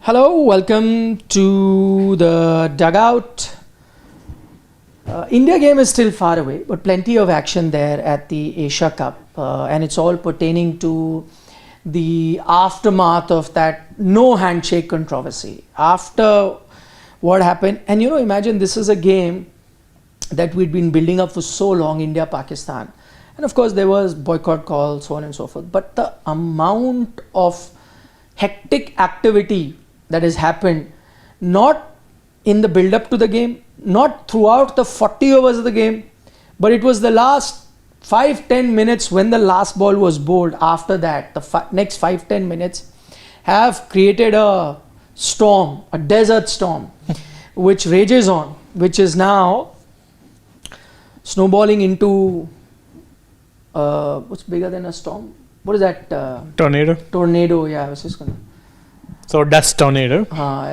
Hello, welcome to the Dugout. India game is still far away, but plenty of action there at the Asia Cup, and it's all pertaining to the aftermath of that no handshake controversy. After what happened, and imagine this is a game that we'd been building up for so long, India, Pakistan, and of course there was boycott calls, so on and so forth, but the amount of hectic activity that has happened, not in the build up to the game, not throughout the 40 overs of the game, but it was the last 5-10 minutes when the last ball was bowled. After that, the next 5-10 minutes have created a storm, a desert storm, which rages on, which is now snowballing into what's bigger than a storm? What is that? Tornado. Tornado, yeah. I was just gonna. So dust tornado.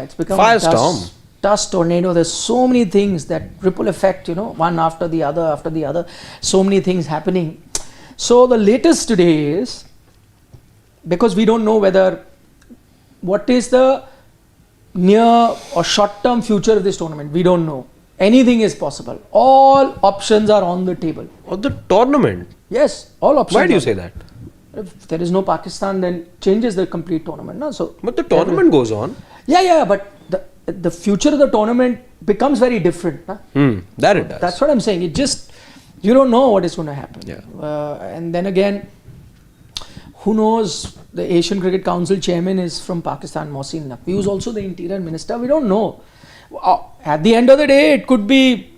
It's become firestorm. Dust tornado. There's so many things that ripple effect, one after the other, so many things happening. So the latest today is, because we don't know what is the near or short-term future of this tournament. We don't know. Anything is possible. All options are on the table. Of the tournament? Yes, all options. Why do you say that? If there is no Pakistan, then changes the complete tournament. No? So, but the tournament goes on. Yeah, but the future of the tournament becomes very different. That it does. That's what I'm saying. It just, you don't know what is going to happen. Yeah. And then again, who knows? The Asian Cricket Council chairman is from Pakistan, Mohsin Naqvi, who's also the interior minister. We don't know. At the end of the day, it could be,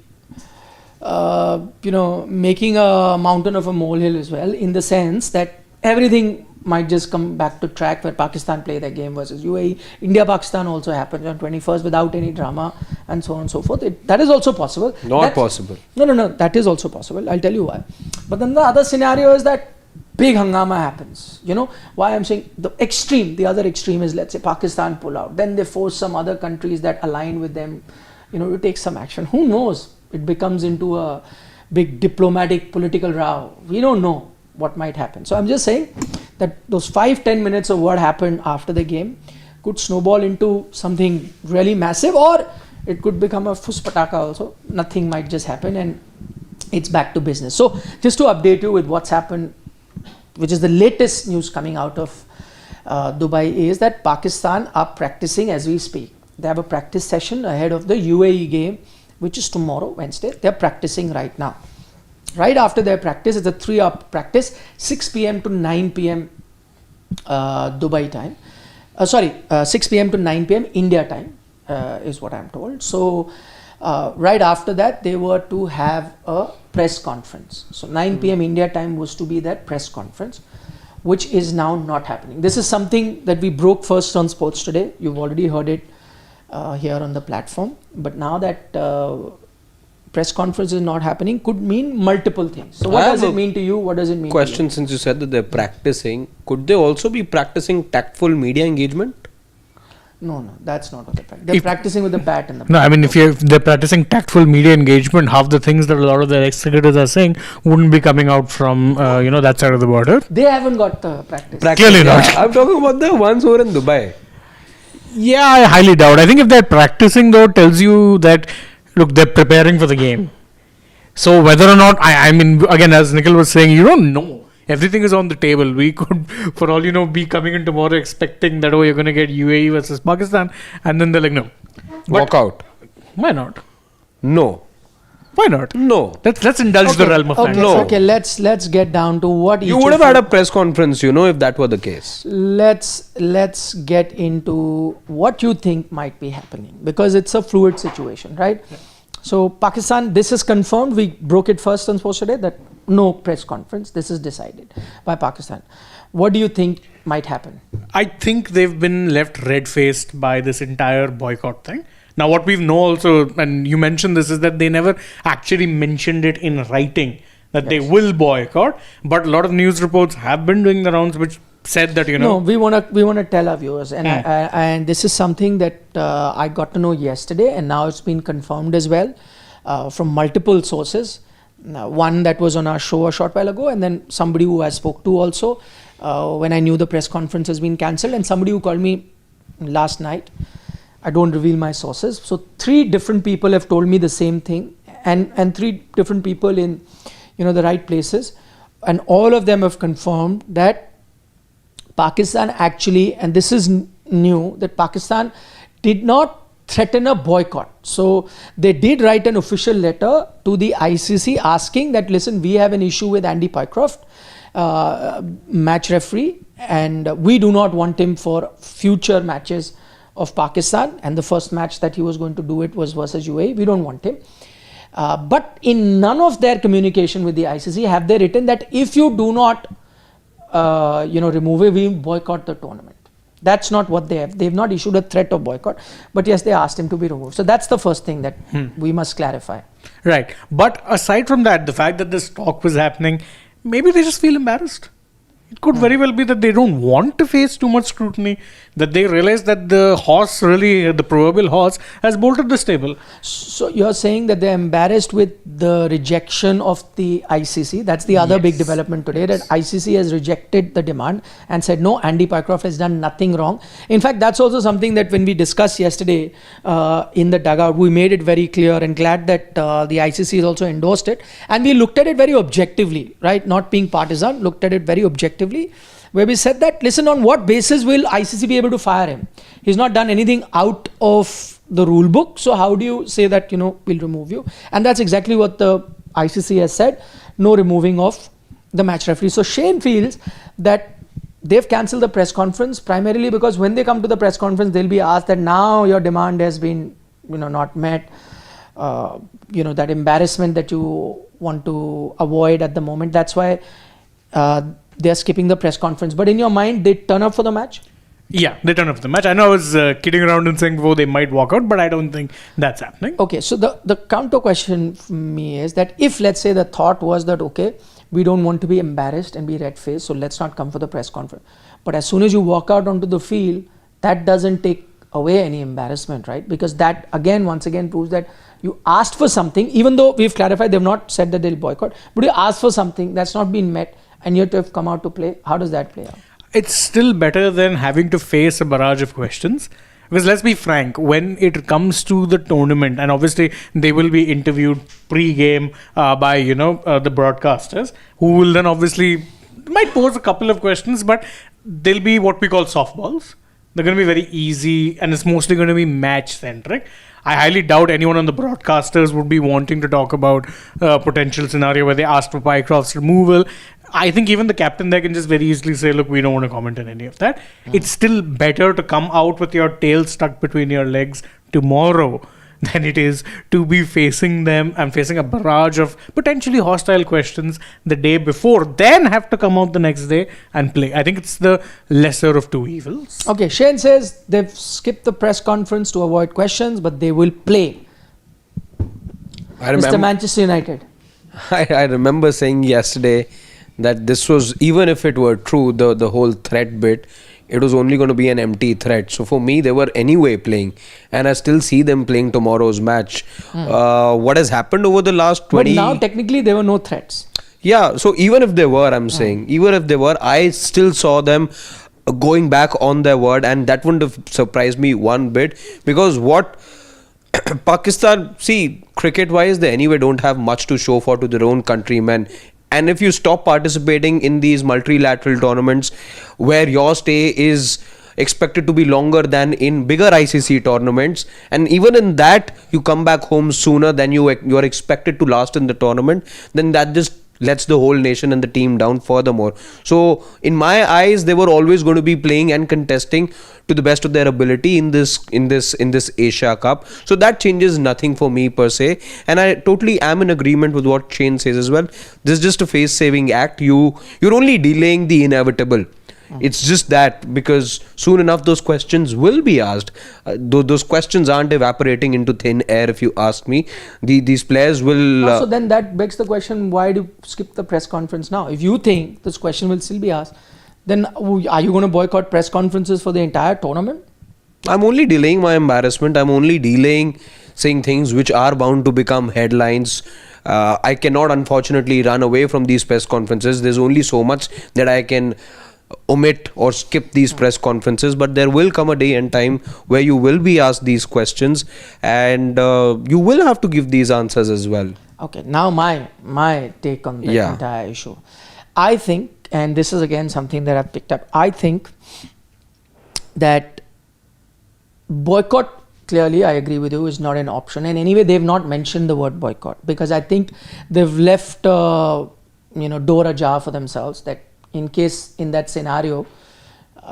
making a mountain of a molehill as well, in the sense that everything might just come back to track where Pakistan play their game versus UAE. India-Pakistan also happens on 21st without any drama and so on and so forth. That is also possible. Possible. No. That is also possible. I'll tell you why. But then the other scenario is that big hangama happens. Why I'm saying the other extreme is, let's say Pakistan pull out. Then they force some other countries that align with them, to take some action. Who knows? It becomes into a big diplomatic political row. We don't know what might happen. So I'm just saying that those 5-10 minutes of what happened after the game could snowball into something really massive, or it could become a fuspataka also. Nothing might just happen and it's back to business. So just to update you with what's happened, which is the latest news coming out of Dubai, is that Pakistan are practicing as we speak. They have a practice session ahead of the UAE game, which is tomorrow, Wednesday. They're practicing right now. Right after their practice, it's a 3-hour practice, 6 p.m. to 9 p.m. Dubai time. 6 p.m. to 9 p.m. India time is what I'm told. So right after that, they were to have a press conference. So 9 p.m. India time was to be that press conference, which is now not happening. This is something that we broke first on Sports Today. You've already heard it here on the platform. But now that press conference is not happening, could mean multiple things. So what does it mean to you? What does it mean question to you? Since you said that they're practicing, could they also be practicing tactful media engagement? No, that's not what they're practicing. They're practicing with the bat and the ball. No, I mean, if they're practicing tactful media engagement, half the things that a lot of their ex-cricketers are saying wouldn't be coming out from, that side of the border. They haven't got the practice. Clearly not. I'm talking about the ones who are in Dubai. Yeah, I highly doubt. I think if they're practicing, though, tells you that, look, they're preparing for the game. So whether or not, I mean, again, as Nikhil was saying, you don't know. Everything is on the table. We could, for all you know, be coming in tomorrow expecting that, you're going to get UAE versus Pakistan. And then they're like, no. Walk out. Why not? No. Why not? No. Let's indulge the realm of fantasy. No. Okay, let's get down to what You would have had a press conference, if that were the case. Let's get into what you think might be happening, because it's a fluid situation, right? Yeah. So Pakistan, this is confirmed. We broke it first on Sports Today that no press conference. This is decided by Pakistan. What do you think might happen? I think they've been left red-faced by this entire boycott thing. Now, what we know also, and you mentioned this, is that they never actually mentioned it in writing that they will boycott. But a lot of news reports have been doing the rounds, which said that No, we wanna tell our viewers, and and this is something that I got to know yesterday, and now it's been confirmed as well from multiple sources. One that was on our show a short while ago, and then somebody who I spoke to also when I knew the press conference has been cancelled, and somebody who called me last night. I don't reveal my sources. So 3 different people have told me the same thing, and 3 different people in the right places, and all of them have confirmed that Pakistan actually, and this is new, that Pakistan did not threaten a boycott. So they did write an official letter to the ICC asking that, listen, we have an issue with Andy Pycroft, match referee, and we do not want him for future matches of Pakistan, and the first match that he was going to do it was versus UAE. We don't want him. But in none of their communication with the ICC have they written that if you do not remove it, we boycott the tournament. That's not what they have. They've not issued a threat of boycott, but yes, they asked him to be removed. So that's the first thing that we must clarify. Right. But aside from that, the fact that this talk was happening, maybe they just feel embarrassed. It could very well be that they don't want to face too much scrutiny, that they realize that the horse, really, the proverbial horse, has bolted the stable. So you're saying that they're embarrassed with the rejection of the ICC. That's the other big development today, that ICC has rejected the demand and said, no, Andy Pycroft has done nothing wrong. In fact, that's also something that when we discussed yesterday in the dugout, we made it very clear, and glad that the ICC has also endorsed it. And we looked at it very objectively, right? Not being partisan, looked at it very objectively, where we said that, listen, on what basis will ICC be able to fire him? He's not done anything out of the rule book. So how do you say that, we'll remove you? And that's exactly what the ICC has said. No removing of the match referee. So Shane feels that they've cancelled the press conference primarily because when they come to the press conference, they'll be asked that now your demand has been, not met. That embarrassment that you want to avoid at the moment. That's why they're skipping the press conference. But in your mind, they turn up for the match? Yeah, they turn up for the match. I know I was kidding around and saying, they might walk out, but I don't think that's happening. Okay, so the counter question for me is that if, let's say, the thought was that, okay, we don't want to be embarrassed and be red-faced, so let's not come for the press conference. But as soon as you walk out onto the field, that doesn't take away any embarrassment, right? Because that, once again, proves that you asked for something, even though we've clarified they've not said that they'll boycott, but you asked for something that's not been met, and yet to have come out to play. How does that play out? It's still better than having to face a barrage of questions. Because let's be frank, when it comes to the tournament, and obviously they will be interviewed pre-game by, the broadcasters, who will then obviously might pose a couple of questions, but they'll be what we call softballs. They're going to be very easy, and it's mostly going to be match-centric. I highly doubt anyone on the broadcasters would be wanting to talk about a potential scenario where they asked for Pycroft's removal. I think even the captain there can just very easily say, look, we don't want to comment on any of that. It's still better to come out with your tail stuck between your legs tomorrow than it is to be facing them and facing a barrage of potentially hostile questions the day before, then have to come out the next day and play. I think it's the lesser of two evils. Okay, Shane says they've skipped the press conference to avoid questions, but they will play. Mr. Manchester United. I remember saying yesterday that this was, even if it were true, the whole threat bit, it was only going to be an empty threat. So for me, they were anyway playing, and I still see them playing tomorrow's match. What has happened over the last 20... But now technically there were no threats. Yeah, so even if they were, I'm saying, even if they were, I still saw them going back on their word, and that wouldn't have surprised me one bit, because what Pakistan, see, cricket-wise, they anyway don't have much to show for to their own countrymen. And if you stop participating in these multilateral tournaments where your stay is expected to be longer than in bigger ICC tournaments, and even in that you come back home sooner than you are expected to last in the tournament, then that just lets the whole nation and the team down furthermore. So in my eyes, they were always going to be playing and contesting to the best of their ability in this Asia Cup. So that changes nothing for me per se, and I totally am in agreement with what Shane says as well. This is just a face saving act. You're only delaying the inevitable. It's just that, because soon enough those questions will be asked. Those questions aren't evaporating into thin air, if you ask me. These players will... So then that begs the question, why do you skip the press conference now? If you think this question will still be asked, then are you going to boycott press conferences for the entire tournament? I'm only delaying my embarrassment. I'm only delaying saying things which are bound to become headlines. I cannot, unfortunately, run away from these press conferences. There's only so much that I can omit or skip these press conferences, but there will come a day and time where you will be asked these questions, and you will have to give these answers as well. Okay, now my take on the entire issue. I think, and this is again something that I've picked up, I think that boycott, clearly I agree with you, is not an option. And anyway, they've not mentioned the word boycott, because I think they've left door ajar for themselves, that in case in that scenario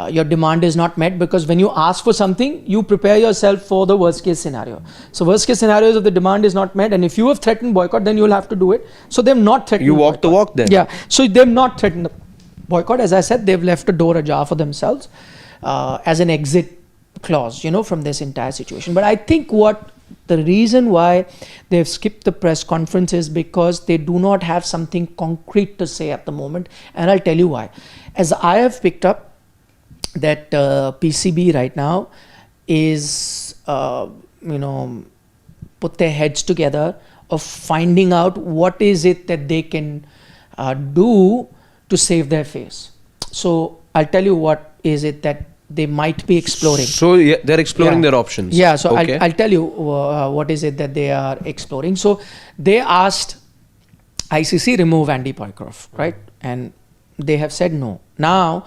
your demand is not met, because when you ask for something, you prepare yourself for the worst case scenario. So worst case scenario is if the demand is not met, and if you have threatened boycott, then you will have to do it. So they've not threatened. You walk the walk then. Yeah. So they've not threatened the boycott. As I said, they've left a door ajar for themselves as an exit clause, from this entire situation. But I think the reason why they've skipped the press conference is because they do not have something concrete to say at the moment, and I'll tell you why. As I have picked up, that PCB right now is put their heads together of finding out what is it that they can do to save their face. So I'll tell you what is it that they might be exploring. So they're exploring their options. Yeah, so okay. I'll tell you what is it that they are exploring. So they asked ICC remove Andy Pycroft, right? And they have said no. Now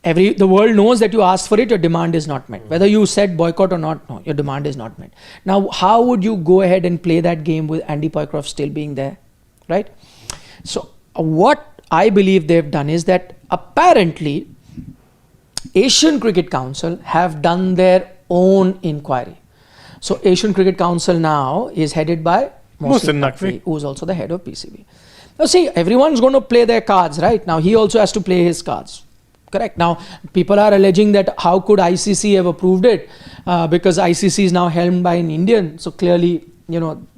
the world knows that you asked for it, your demand is not met. Whether you said boycott or not, no, your demand is not met. Now, how would you go ahead and play that game with Andy Pycroft still being there, right? So what I believe they've done is that apparently Asian Cricket Council have done their own inquiry. So Asian Cricket Council now is headed by Mohsin Naqvi, who is also the head of PCB. Now see, everyone's going to play their cards, right? Now he also has to play his cards. Correct. Now, people are alleging that how could ICC have approved it because ICC is now helmed by an Indian. So clearly,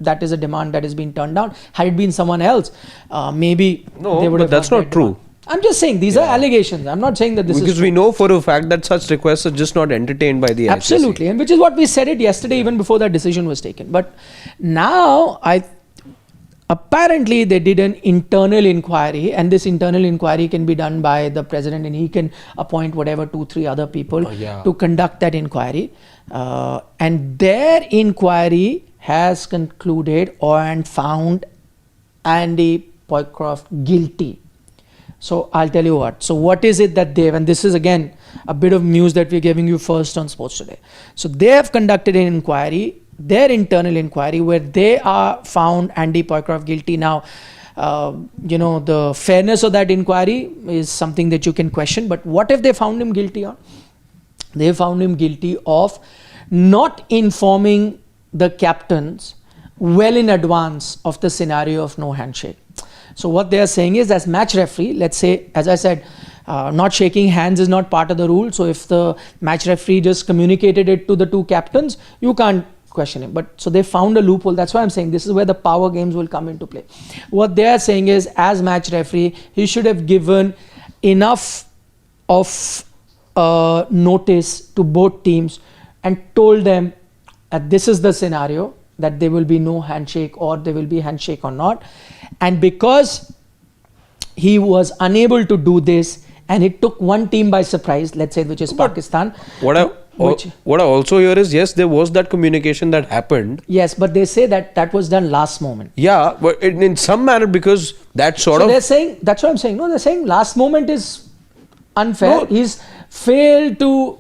that is a demand that has been turned down. Had it been someone else, maybe they would have. But that's not true. Demand. I'm just saying these are allegations. I'm not saying that this is because we know for a fact that such requests are just not entertained by the Absolutely, ICC. and which is what we said it yesterday, even before that decision was taken. But now apparently they did an internal inquiry, and this internal inquiry can be done by the president, and he can appoint whatever 2-3 other people to conduct that inquiry. And their inquiry has concluded and found Andy Pycroft guilty. So I'll tell you what. So what is it that and this is again a bit of news that we're giving you first on Sports Today. So they have conducted an inquiry, their internal inquiry, where they are found Andy Pycroft guilty. Now, the fairness of that inquiry is something that you can question, but what if they found him guilty on? They found him guilty of not informing the captains well in advance of the scenario of no handshake. So what they are saying is, as match referee, let's say, as I said, not shaking hands is not part of the rule. So if the match referee just communicated it to the 2 captains, you can't question him. But so they found a loophole. That's why I'm saying this is where the power games will come into play. What they are saying is, as match referee, he should have given enough of notice to both teams and told them that this is the scenario, that there will be no handshake or there will be handshake or not. And because he was unable to do this, and it took one team by surprise, let's say, which is Pakistan. What I also hear is, yes, there was that communication that happened. Yes, but they say that was done last moment. Yeah, but in some manner, because that they're saying, that's what I'm saying. No, they're saying last moment is unfair. No. He's failed to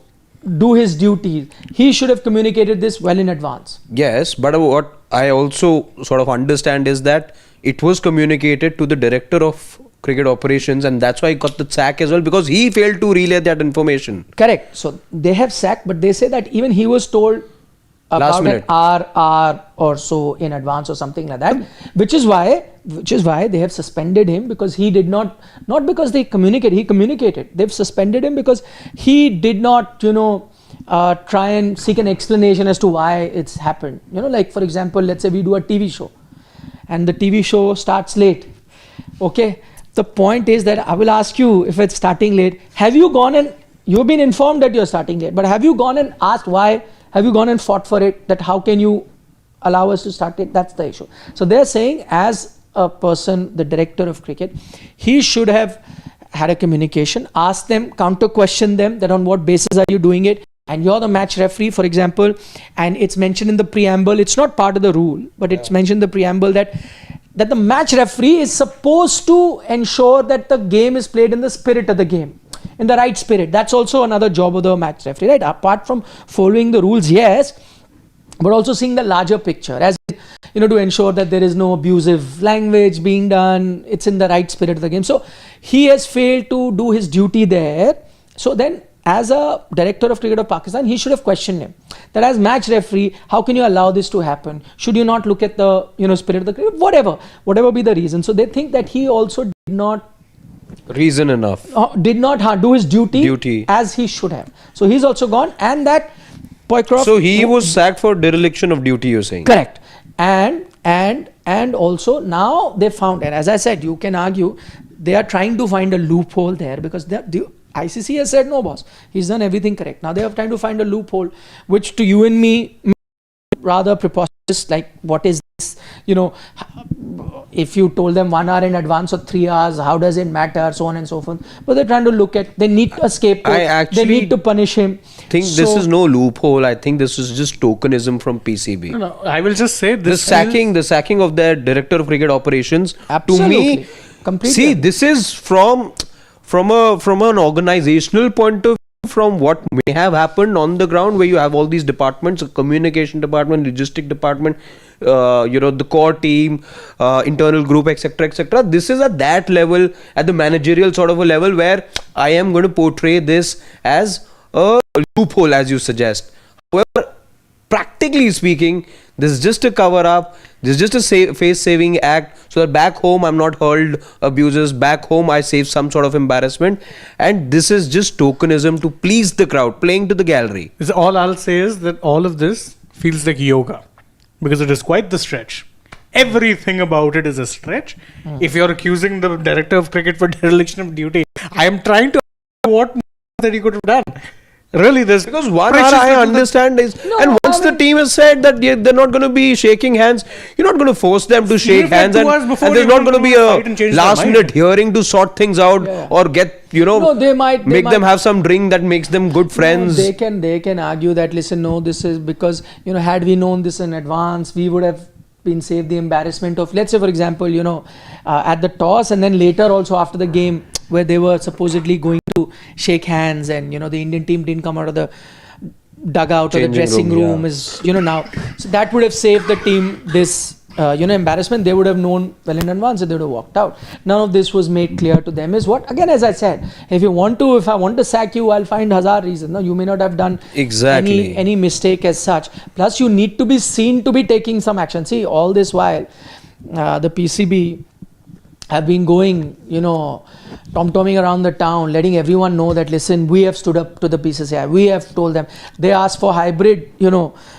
do his duty. He should have communicated this well in advance. Yes, but what I also sort of understand is that it was communicated to the director of cricket operations, and that's why he got the sack as well, because he failed to relay that information. Correct. So they have sacked, but they say that even he was told about an hour or so in advance or something like that, which is why they have suspended him, because he did not because he communicated. They've suspended him because he did not, try and seek an explanation as to why it's happened. Like for example, let's say we do a TV show and the TV show starts late. Okay. The point is that I will ask you, if it's starting late, have you gone and you've been informed that you're starting late, but have you gone and asked why? Have you gone and fought for it, that how can you allow us to start it? That's the issue. So they're saying, as a person, the director of cricket, he should have had a communication, ask them, counter question them that on what basis are you doing it, and you're the match referee, for example, and it's mentioned in the preamble, it's not part of the rule, but it's mentioned in the preamble that the match referee is supposed to ensure that the game is played in the spirit of the game, in the right spirit. That's also another job of the match referee, right? Apart from following the rules, yes, but also seeing the larger picture, as to ensure that there is no abusive language being done, it's in the right spirit of the game. So he has failed to do his duty there. So then, as a director of cricket of Pakistan, he should have questioned him that as match referee, how can you allow this to happen? Should you not look at the spirit of the cricket? Whatever be the reason. So they think that he also did not reason enough, did not do his duty as he should have. So he's also gone, and that Boycott. So he was sacked for dereliction of duty, you're saying? Correct. And also now they found, and as I said, you can argue they are trying to find a loophole there, because the ICC has said no, boss, he's done everything correct. Now they are trying to find a loophole, which to you and me rather preposterous. Like, what is this? If you told them 1 hour in advance or 3 hours, how does it matter? So on and so forth. But they're trying to look at, they need a scapegoat. They need to punish him. I think this is no loophole. I think this is just tokenism from PCB. No, I will just say this. The sacking of their director of cricket operations. Absolutely. To me, completely. See, this is from an organizational point of view, from what may have happened on the ground, where you have all these departments, a communication department, logistic department, the core team, internal group, etc. This is at that level, at the managerial sort of a level, where I am going to portray this as a loophole, as you suggest. However, practically speaking, this is just a cover up. This is just a face saving act, so that back home I'm not hurled abuses, back home I save some sort of embarrassment, and this is just tokenism to please the crowd, playing to the gallery. All I'll say is that all of this feels like yoga, because it is quite the stretch. Everything about it is a stretch. If you're accusing the director of cricket for dereliction of duty, I am trying to what more that he could have done. Really, this because 1 hour I understand is, and once the team has said that they're not going to be shaking hands, you're not going to force them to shake hands, and there's not going to be a last minute hearing to sort things out, or get make them have some drink that makes them good friends. They can argue that, listen, no, this is because had we known this in advance, we would have been saved the embarrassment of, let's say for example, at the toss, and then later also after the game, where they were supposedly going to shake hands, and the Indian team didn't come out of the dugout or the dressing room is now, so that would have saved the team this embarrassment. They would have known well in advance, and they would have walked out. None of this was made clear to them. Is what, again, as I said, if I want to sack you, I'll find 1,000 reasons. No, you may not have done exactly any mistake as such. Plus, you need to be seen to be taking some action. See, all this while the PCB have been going, tom-tomming around the town, letting everyone know that, listen, we have stood up to the BCCI. We have told them. They asked for hybrid,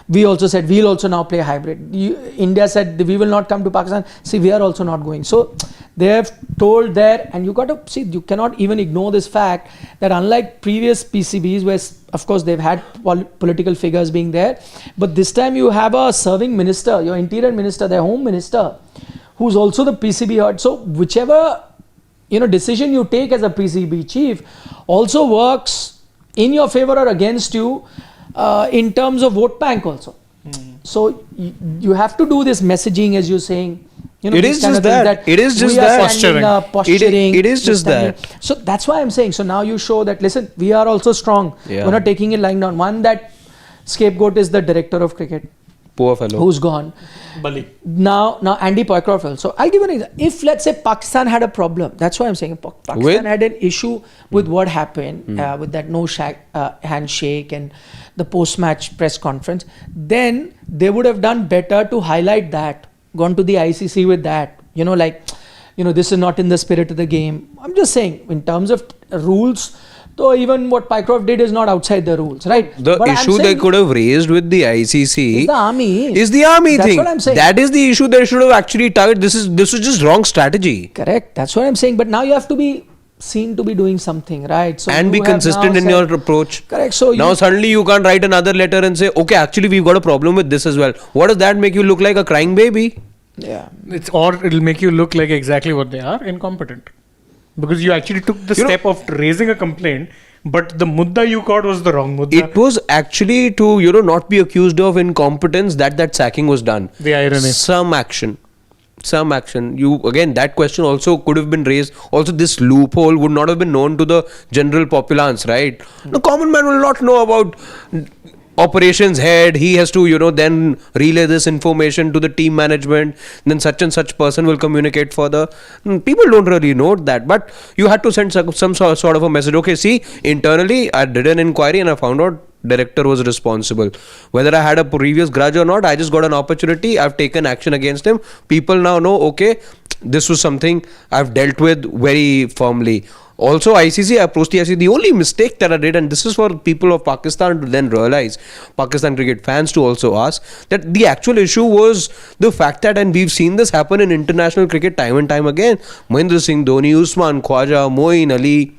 we also said, we'll also now play hybrid. India said, we will not come to Pakistan. See, we are also not going. So they have told there, and you got to see, you cannot even ignore this fact that unlike previous PCBs, where of course they've had political figures being there, but this time you have a serving minister, your interior minister, their home minister, who's also the PCB head. So whichever decision you take as a PCB chief also works in your favor or against you in terms of vote bank also. So you have to do this messaging, as you're saying. It is just that. It is just that. Posturing. It is just that. So that's why I'm saying. So now you show that, listen, we are also strong. Yeah. We're not taking it lying down. One, that scapegoat is the director of cricket. Poor fellow. Who's gone. Bali. Now Andy Boycott. So I'll give you an example. If, let's say, Pakistan had a problem, that's why I'm saying Pakistan had an issue with what happened, with that handshake and the post-match press conference, then they would have done better to highlight that, gone to the ICC with that, this is not in the spirit of the game. I'm just saying, in terms of rules, so even what Pycroft did is not outside the rules, right? The issue they could have raised with the ICC is the army. That's thing. What I'm saying. That is the issue they should have actually targeted. This is just wrong strategy. Correct. That's what I'm saying. But now you have to be seen to be doing something, right? So and be consistent in your approach. Correct. So now suddenly you can't write another letter and say, okay, actually we've got a problem with this as well. What does that make you look like, a crying baby? Yeah. It'll make you look like exactly what they are, incompetent. Because you actually took the You know- step of raising a complaint, but the mudda you got was the wrong mudda. It was actually to, not be accused of incompetence that sacking was done. The irony. Some action. That question also could have been raised. Also, this loophole would not have been known to the general populace, right? The common man will not know about operations head. He has to, then relay this information to the team management. Then such and such person will communicate further. People don't really know that, but you had to send some sort of a message. Okay, see, internally I did an inquiry and I found out director was responsible. Whether I had a previous grudge or not, I just got an opportunity. I've taken action against him. People now know, okay, this was something I've dealt with very firmly. Also, ICC, I approached the ICC. The only mistake that I did, and this is for people of Pakistan to then realize, Pakistan cricket fans to also ask, that the actual issue was the fact that, and we've seen this happen in international cricket time and time again, Mahendra Singh Dhoni, Usman Khwaja, Moeen Ali,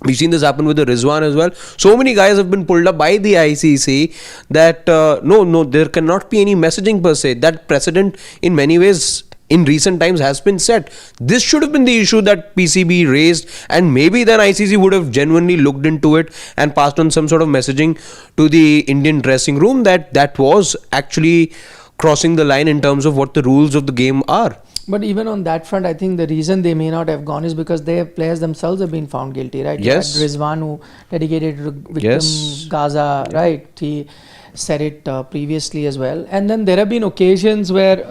we've seen this happen with the Rizwan as well. So many guys have been pulled up by the ICC that no, there cannot be any messaging per se. That precedent in many ways in recent times has been set. This should have been the issue that PCB raised, and maybe then ICC would have genuinely looked into it and passed on some sort of messaging to the Indian dressing room that was actually crossing the line in terms of what the rules of the game are. But even on that front, I think the reason they may not have gone is because their players themselves have been found guilty, right? Yes. You had Rizwan, who dedicated to victim Yes. Gaza, right? He said it previously as well. And then there have been occasions where,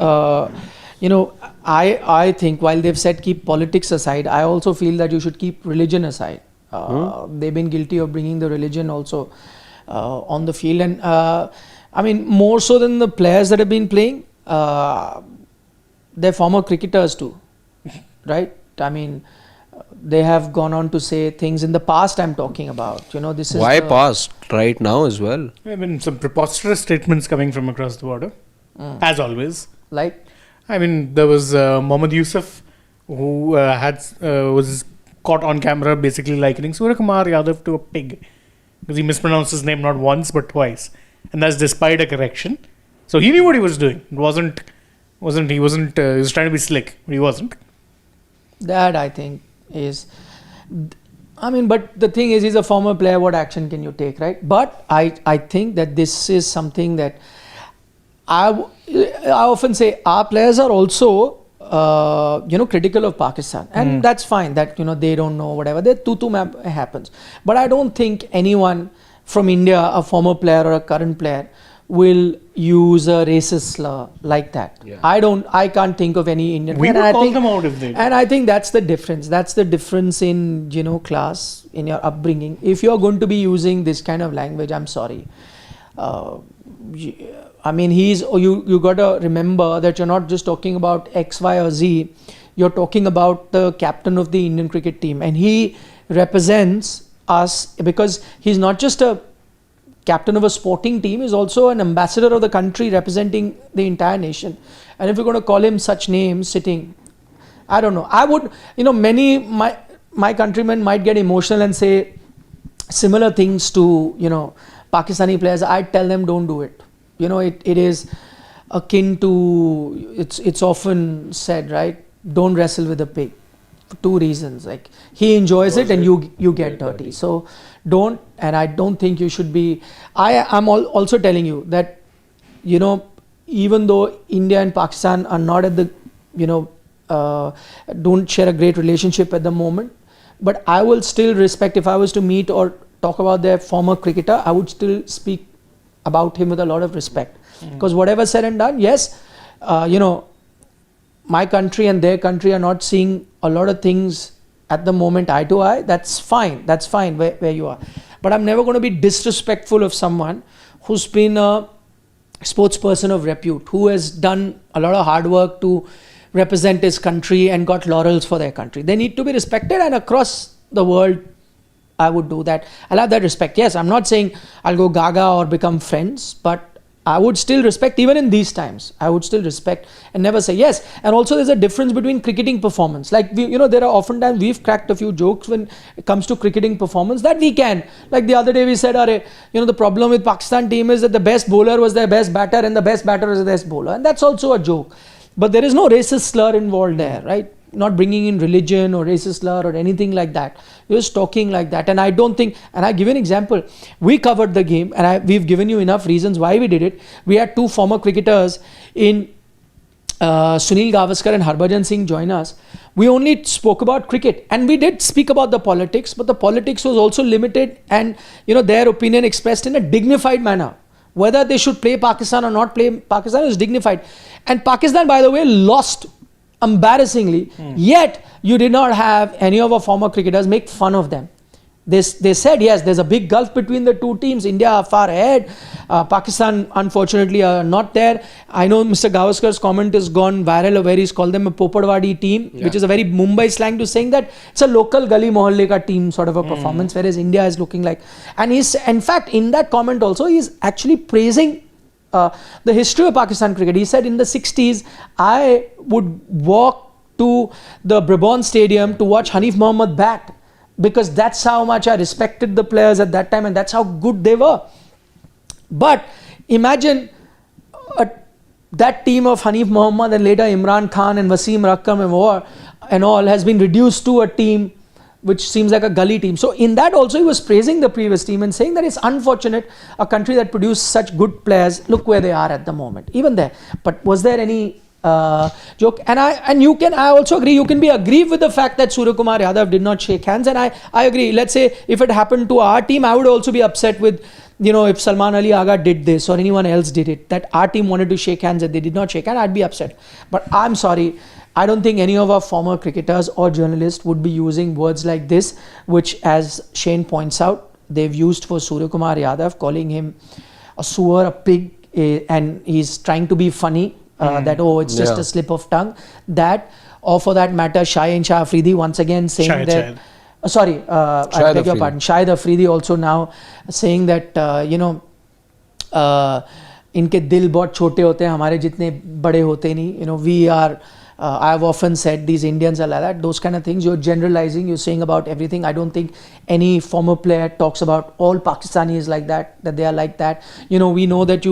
I think while they've said keep politics aside, I also feel that you should keep religion aside. They've been guilty of bringing the religion also on the field. And more so than the players that have been playing, they're former cricketers too, right? They have gone on to say things in the past I'm talking about. This is Why past? Right now as well. Some preposterous statements coming from across the border, as always. Like? There was Mohammad Yusuf, who was caught on camera basically likening Suryakumar Yadav to a pig, because he mispronounced his name not once but twice, and that's despite a correction. So he knew what he was doing. He was trying to be slick, but he wasn't. That I think is, but the thing is, he's a former player. What action can you take, right? But I think that this is something that I often say our players are also, critical of Pakistan, and that's fine. That they don't know whatever. The tutu map happens, but I don't think anyone from India, a former player or a current player, will use a racist slur like that. Yeah. I can't think of any Indian We player. would And I call think- them out if they did. And I think that's the difference. That's the difference in class, in your upbringing. If you're going to be using this kind of language, I'm sorry. You got to remember that you're not just talking about X, Y, or Z. You're talking about the captain of the Indian cricket team, and he represents us because he's not just a captain of a sporting team, is also an ambassador of the country representing the entire nation. And if you're going to call him such names sitting, I don't know. I would, many my countrymen might get emotional and say similar things to, Pakistani players. I'd tell them don't do it. It is akin to, it's often said, right? Don't wrestle with a pig. For two reasons. Like, he enjoys it and you get dirty. So don't, and I don't think you should be. I'm also telling you that, even though India and Pakistan are not at the, don't share a great relationship at the moment, but I will still respect, if I was to meet or talk about their former cricketer, I would still speak about him with a lot of respect. Because whatever said and done, yes, my country and their country are not seeing a lot of things at the moment eye to eye. That's fine where you are. But I'm never going to be disrespectful of someone who's been a sports person of repute, who has done a lot of hard work to represent his country and got laurels for their country. They need to be respected, and across the world I would do that. I'll have that respect. Yes, I'm not saying I'll go gaga or become friends, but I would still respect, even in these times, I would still respect and never say yes. And also there's a difference between cricketing performance. Like, there are often times we've cracked a few jokes when it comes to cricketing performance that we can. Like the other day we said, the problem with Pakistan team is that the best bowler was their best batter and the best batter was the best bowler. And that's also a joke. But there is no racist slur involved there, right? not bringing in religion or racist slur or anything like that. He was talking like that, and I don't think. And I give you an example. We covered the game, and we've given you enough reasons why we did it. We had 2 former cricketers in Sunil Gavaskar and Harbhajan Singh join us. We only spoke about cricket, and we did speak about the politics, but the politics was also limited, and their opinion expressed in a dignified manner. Whether they should play Pakistan or not play Pakistan is dignified. And Pakistan, by the way, lost embarrassingly. Yet you did not have any of our former cricketers make fun of them. They said, yes, there's a big gulf between the two teams. India are far ahead. Pakistan, unfortunately, are not there. I know Mr. Gavaskar's comment has gone viral where he's called them a Popadwadi team, which is a very Mumbai slang to saying that it's a local Gali Mohalle ka team sort of a performance, whereas India is looking like. And he's, in fact, in that comment also, he's actually praising the history of Pakistan cricket. He said in the 60s, I would walk to the Brabant Stadium to watch Hanif Mohammad bat, because that's how much I respected the players at that time and that's how good they were. But imagine that team of Hanif Mohammad and later Imran Khan and Wasim Rakam and all has been reduced to a team which seems like a gully team. So in that also he was praising the previous team and saying that it's unfortunate a country that produced such good players, look where they are at the moment, even there. But was there any joke? And I also agree, you can be aggrieved with the fact that Suryakumar Yadav did not shake hands, and I agree. Let's say if it happened to our team, I would also be upset with, if Salman Ali Agha did this or anyone else did it, that our team wanted to shake hands and they did not shake hands, I'd be upset. But I'm sorry, I don't think any of our former cricketers or journalists would be using words like this, which, as Shane points out, they've used for Suryakumar Yadav, calling him a sewer, a pig, and he's trying to be funny. That it's just a slip of tongue, that, or for that matter, Shahid and Shah Afridi once again saying I beg your pardon, Shahid Afridi also now saying that इनके दिल बहुत छोटे होते हैं, हमारे जितने बड़े होते नहीं. We are I've often said these Indians are like that, those kind of things. You're generalizing, you're saying about everything. I don't think any former player talks about all Pakistanis like that they are like that. We know that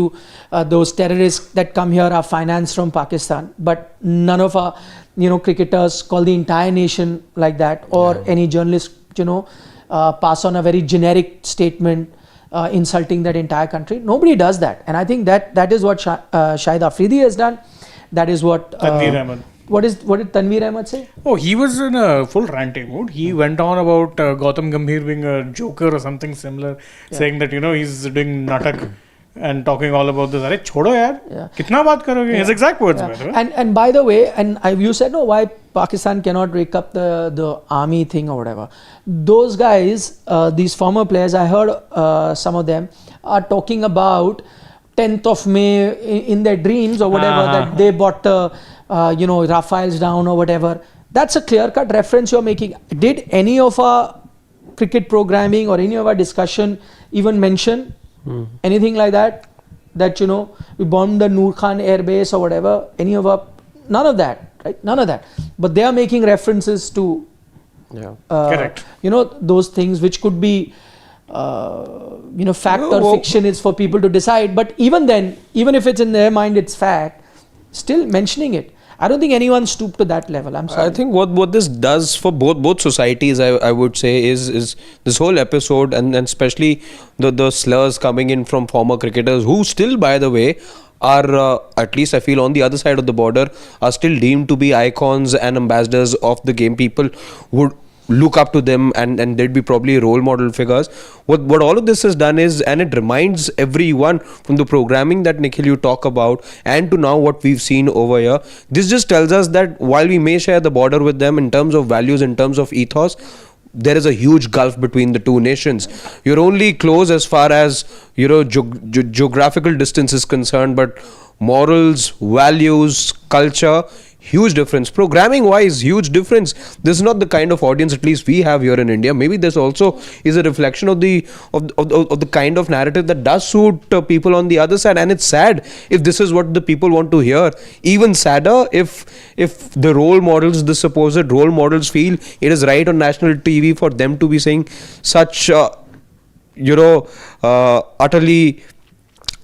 those terrorists that come here are financed from Pakistan, but none of our cricketers call the entire nation like that, or any journalist pass on a very generic statement insulting that entire country. Nobody does that, and I think that is what Shahid Afridi has done. That is what Tanveer Ahmed. What did Tanveer Ahmed say? Oh, he was in a full ranting mood. He went on about Gautam Gambhir being a joker or something similar, saying that he's doing natak and talking all about this. Arey chodo yaar, kitna baat karoge? His exact words. And by the way, you said no, why Pakistan cannot break up the army thing or whatever. Those guys, these former players, I heard some of them are talking about 10th of May in their dreams or whatever, that they bought the Rafales down or whatever. That's a clear-cut reference you're making. Did any of our cricket programming or any of our discussion even mention anything like that? That we bombed the Noor Khan Air Base or whatever. None of that, right? None of that. But they are making references to correct. Those things which could be fact or fiction is for people to decide. But even then, even if it's in their mind it's fact, still mentioning it, I don't think anyone stooped to that level. I'm sorry. I think what this does for both societies, I would say, is this whole episode, and especially the slurs coming in from former cricketers who still, by the way, are at least I feel on the other side of the border, are still deemed to be icons and ambassadors of the game. People would look up to them and they'd be probably role model figures. What all of this has done is, and it reminds everyone from the programming that Nikhil you talk about and to now what we've seen over here, this just tells us that while we may share the border with them in terms of values, in terms of ethos, there is a huge gulf between the two nations. You're only close as far as geographical distance is concerned, but morals, values, culture, huge difference. Programming wise, huge difference. This is not the kind of audience at least we have here in India. Maybe this also is a reflection of the kind of narrative that does suit people on the other side. And it's sad if this is what the people want to hear. Even sadder if the role models, the supposed role models, feel it is right on national TV for them to be saying such utterly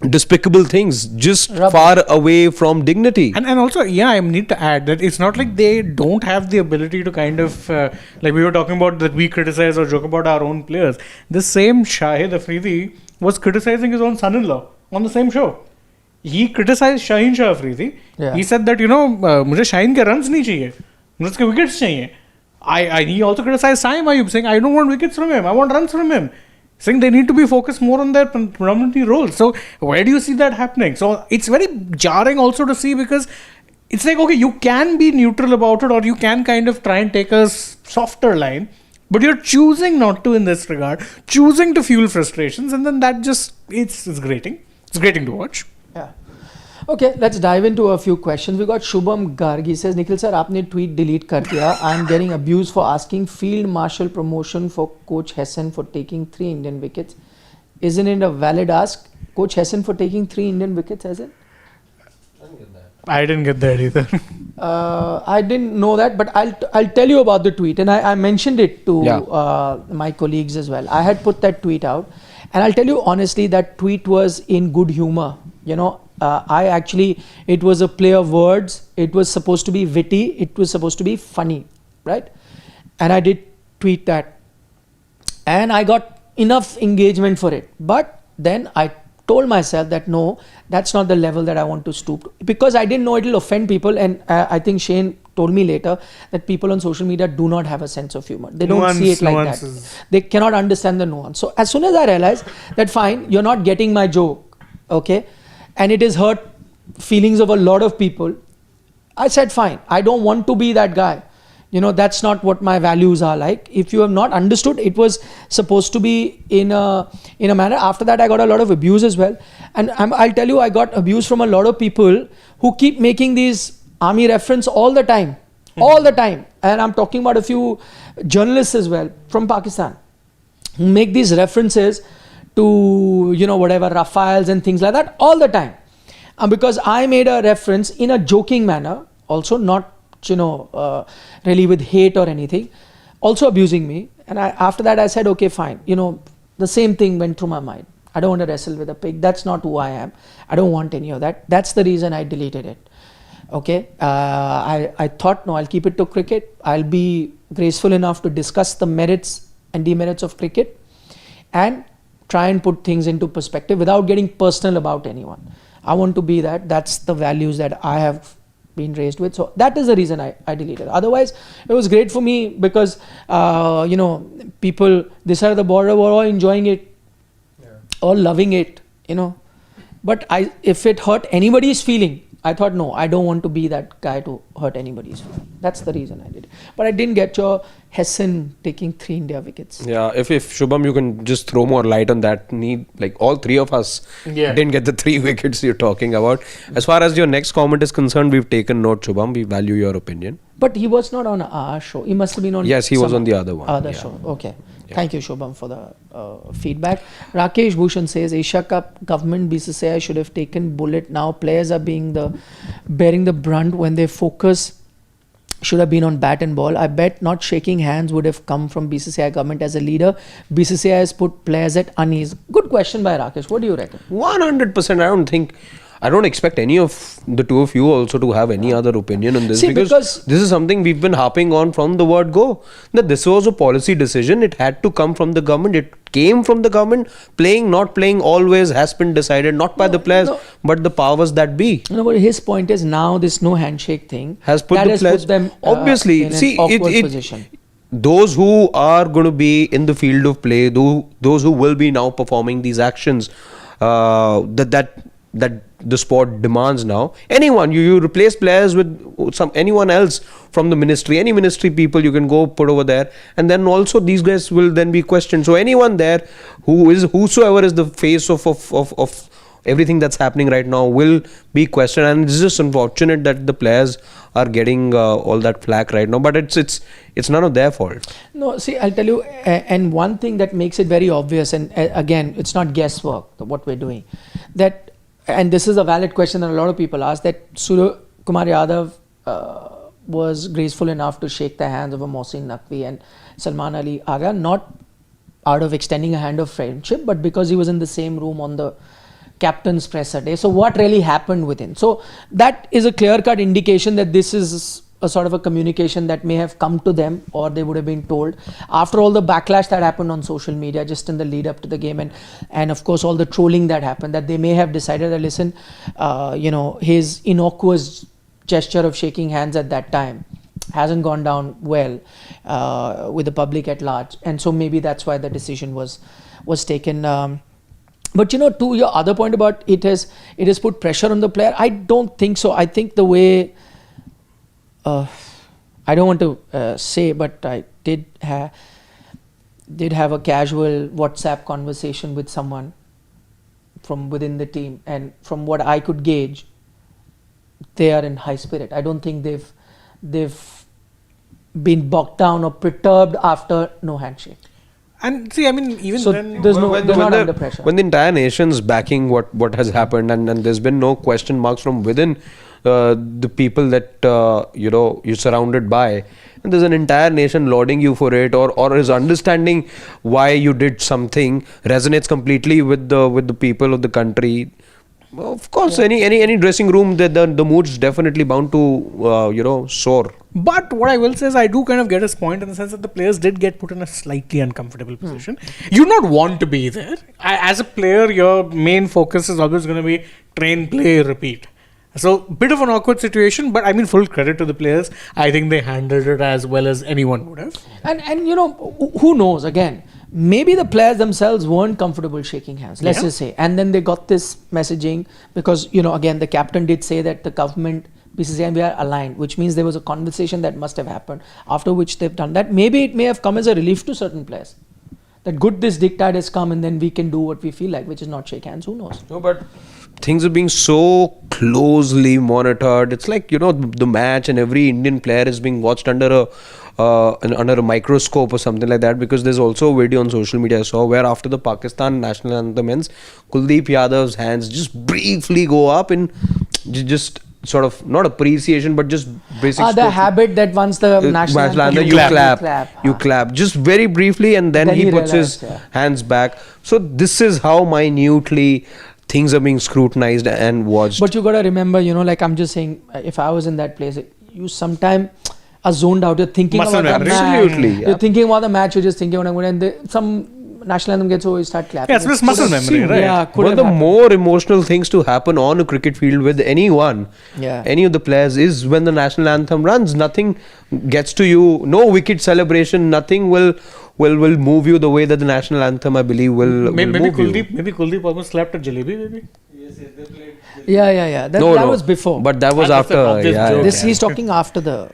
despicable things, just Rubbish. far away from dignity. And also, yeah, I need to add that it's not like they don't have the ability to kind of, like we were talking about, that we criticize or joke about our own players. The same Shahid Afridi was criticizing his own son-in-law on the same show. He criticized Shaheen Shah Afridi. Yeah. He said that, मुझे शाहीन के runs नहीं चाहिए, मुझे उसके wickets चाहिए. He also criticized Saim Ayub, saying, I don't want wickets from him, I want runs from him. Saying they need to be focused more on their predominantly roles. So where do you see that happening? So it's very jarring also to see, because it's like, okay, you can be neutral about it, or you can kind of try and take a softer line, but you're choosing not to in this regard, choosing to fuel frustrations, and then that just, it's grating. It's grating to watch. Yeah. Okay, let's dive into a few questions. We got Shubham Garg. He says, Nikhil sir, आपने tweet delete कर दिया. I'm getting abused for asking field marshal promotion for Coach Hesson for taking 3 Indian wickets. Isn't it a valid ask? Coach Hesson for taking 3 Indian wickets, has it? I didn't get that either. I didn't know that, but I'll tell you about the tweet, and I mentioned it to my colleagues as well. I had put that tweet out, and I'll tell you honestly, that tweet was in good humor. It was a play of words. It was supposed to be witty. It was supposed to be funny, right? And I did tweet that, and I got enough engagement for it. But then I told myself that no, that's not the level that I want to stoop to, because I didn't know it will offend people. And I think Shane told me later that people on social media do not have a sense of humor. They don't see it like that. They cannot understand the nuance. So as soon as I realized that fine, you're not getting my joke, okay, and it has hurt feelings of a lot of people, I said fine, I don't want to be that guy. That's not what my values are like. If you have not understood, it was supposed to be in a manner. After that, I got a lot of abuse as well. And I'll tell you, I got abuse from a lot of people who keep making these army reference all the time. All the time. And I'm talking about a few journalists as well from Pakistan who make these references to, whatever, Rafales and things like that all the time. Because I made a reference in a joking manner, also not really with hate or anything, also abusing me. And after that I said, okay, fine. The same thing went through my mind. I don't want to wrestle with a pig. That's not who I am. I don't want any of that. That's the reason I deleted it. Okay. I thought, no, I'll keep it to cricket. I'll be graceful enough to discuss the merits and demerits of cricket and try and put things into perspective without getting personal about anyone. I want to be that. That's the values that I have been raised with. So that is the reason I deleted. Otherwise, it was great for me because, people this side of the border were all enjoying it, all loving it, But if it hurt anybody's feeling, I thought, no, I don't want to be that guy to hurt anybody's feeling. That's the reason I did it. But I didn't get your Hesson taking 3 India wickets. Yeah, if Shubham, you can just throw more light on that. All 3 of us didn't get the 3 wickets you're talking about. As far as your next comment is concerned, we've taken note, Shubham. We value your opinion. But he was not on our show. He must have been on. Yes, he was on the other one. Show. Okay. Yeah. Thank you, Shubham, for the feedback. Rakesh Bhushan says Asia Cup government BCCI should have taken bullet. Now players are bearing the brunt when their focus should have been on bat and ball. I bet not shaking hands would have come from BCCI government as a leader. BCCI has put players at unease. Good question by Rakesh. What do you reckon? 100%. I don't expect any of the two of you also to have any other opinion on this, because this is something we've been harping on from the word go, that this was a policy decision. It had to come from the government. It came from the government. Playing, not playing always has been decided not by the players but the powers that be. But his point is now this no handshake thing has put the players, them obviously, in an awkward position. Those who are going to be in the field of play, those who will be now performing these actions, that the sport demands now. Anyone, you replace players with anyone else from the ministry, any ministry people you can go put over there, and then also these guys will then be questioned. So anyone there whosoever is the face of everything that's happening right now will be questioned, and it's just unfortunate that the players are getting all that flack right now, but it's none of their fault. No, see, I'll tell you, and one thing that makes it very obvious, and again, it's not guesswork what we're doing, that, and this is a valid question that a lot of people ask, that Suryakumar Yadav was graceful enough to shake the hands of a Mohsin Naqvi and Salman Ali Agha, not out of extending a hand of friendship, but because he was in the same room on the captain's presser day. So what really happened within? So that is a clear-cut indication that this is a sort of a communication that may have come to them, or they would have been told after all the backlash that happened on social media just in the lead up to the game, and of course all the trolling that happened, that they may have decided that listen, his innocuous gesture of shaking hands at that time hasn't gone down well with the public at large, and so maybe that's why the decision was taken. But to your other point about it has put pressure on the player, I don't think so. I think the way I don't want to say, but I did have a casual WhatsApp conversation with someone from within the team, and from what I could gauge, they are in high spirit. I don't think they've been bogged down or perturbed after no handshake. And see, I mean, even so then, they're not under pressure. When the entire nation's backing what has happened, and there's been no question marks from within the people that you're surrounded by, and there's an entire nation lauding you for it, or is understanding why you did something, resonates completely with the people of the country. Of course, any dressing room, the mood's definitely bound to soar. But what I will say is, I do kind of get his point in the sense that the players did get put in a slightly uncomfortable position. You not want to be there. As a player, your main focus is always going to be train, play, repeat. So, bit of an awkward situation, but I mean, full credit to the players. I think they handled it as well as anyone would have. And who knows, again, maybe the players themselves weren't comfortable shaking hands, let's just say. And then they got this messaging because, again, the captain did say that the government, BCCI and we are aligned, which means there was a conversation that must have happened, after which they've done that. Maybe it may have come as a relief to certain players. That good, this diktat has come and then we can do what we feel like, which is not shake hands. Who knows? No, but things are being so closely monitored. It's like, the match and every Indian player is being watched under a microscope or something like that, because there's also a video on social media I saw where after the Pakistan national anthem ends, Kuldeep Yadav's hands just briefly go up in just sort of not appreciation but just basic the habit that once the national anthem you clap just very briefly, and then he puts his hands back. So this is how minutely things are being scrutinized and watched. But you got to remember, like I'm just saying, if I was in that place, you sometimes are zoned out. You're thinking about the match. Absolutely. You're thinking about the match. You're just thinking about it. And some national anthem gets over, you start clapping. Yeah, it's muscle memory, right? Yeah, one of the more emotional things to happen on a cricket field with anyone, any of the players, is when the national anthem runs. Nothing gets to you. No wicket celebration. Nothing will move you the way that the national anthem, I believe, will maybe move Kuldeep, you. Maybe Kuldeep almost slapped a jalebi, maybe? Yes, they played. Yeah. That was before. But that was That's after. He's talking after the.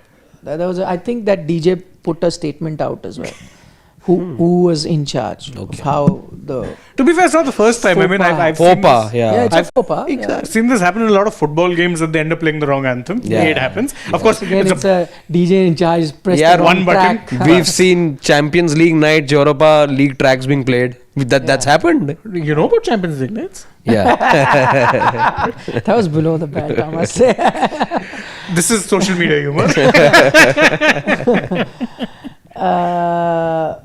I think that DJ put a statement out as well. Who was in charge of how the... To be fair, it's not the first time. I mean, I've seen Faux this. it's a faux pas. I've seen this happen in a lot of football games that they end up playing the wrong anthem. Yeah. It happens. Of course, Again, it's a DJ in charge. Press the one wrong button. track. We've seen Champions League night, Europa League tracks being played. That's happened. You know about Champions League nights? Yeah. That was below the belt, I must say. This is social media humor.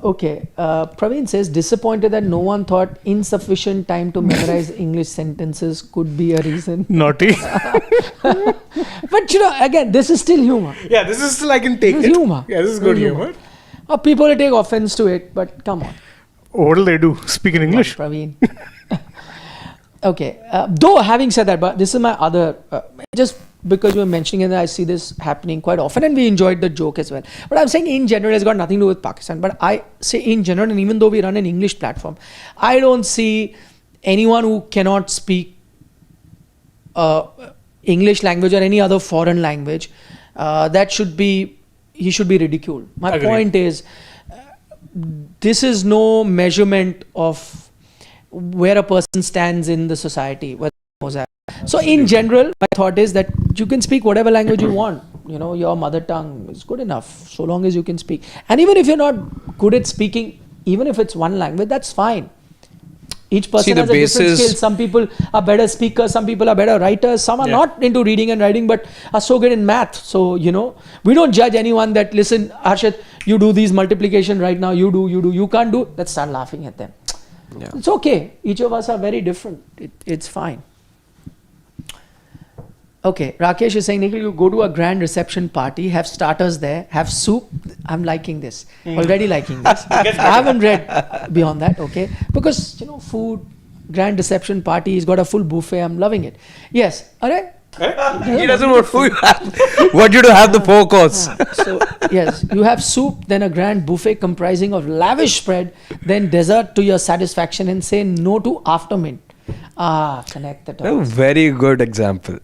Okay. Praveen says, disappointed that no one thought insufficient time to memorize English sentences could be a reason. Naughty. But again, this is still humor. Yeah, this is still, I can take This it. is humor. Yeah, this is good humor. People will take offense to it, but come on. What will they do? Speak in English? Praveen. Okay. Though having said that, but this is my other, just because you were mentioning it, I see this happening quite often, and we enjoyed the joke as well. But I'm saying in general, it's got nothing to do with Pakistan. But I say in general, and even though we run an English platform, I don't see anyone who cannot speak English language or any other foreign language he should be ridiculed. My Agreed. point is, this is no measurement of where a person stands in the society. So in general, my thought is that you can speak whatever language you want. Your mother tongue is good enough, so long as you can speak. And even if you're not good at speaking, even if it's one language, that's fine. Each person has a different skill. Some people are better speakers, some people are better writers, some are not into reading and writing but are so good in math. So, we don't judge anyone that, listen, Arshad, you do these multiplication right now, you do, you can't do. Let's start laughing at them. Yeah. It's okay. Each of us are very different. It's fine. Okay, Rakesh is saying, Nikhil, you go to a grand reception party, have starters there, have soup. I'm liking this. Already liking this. I haven't read beyond that, okay? Because, food, grand reception party, he's got a full buffet. I'm loving it. Yes, alright? He doesn't want food. Want you to have the 4 course. So, yes, you have soup, then a grand buffet comprising of lavish spread, then dessert to your satisfaction, and say no to aftermint. Connect the dots. Very good example.